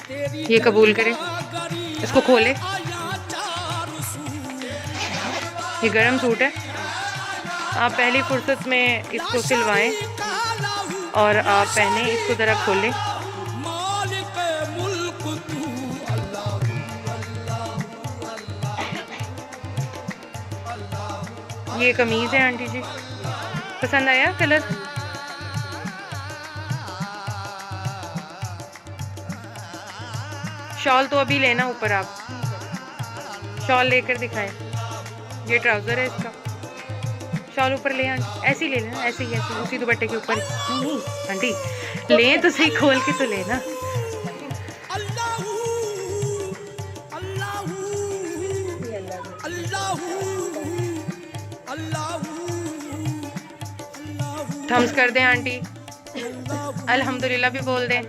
ये कबूल करे, इसको खोले। ये गर्म सूट है, आप पहली फुर्सत में इसको सिलवाएं और आप पहने इसको, ज़रा खोलें। ये कमीज है आंटी जी, पसंद आया कलर? शॉल तो अभी लेना ऊपर, आप शॉल लेकर दिखाएं। ये ट्राउजर है इसका, शॉल ऊपर ले आंटी, ऐसे ही ले लेना, ऐसे ही, ऐसे उसी दुपट्टे के ऊपर। नहीं आंटी, ले तो सही, खोल के तो लेना। थम्स कर दें आंटी, अल्हम्दुलिल्लाह भी बोल दें।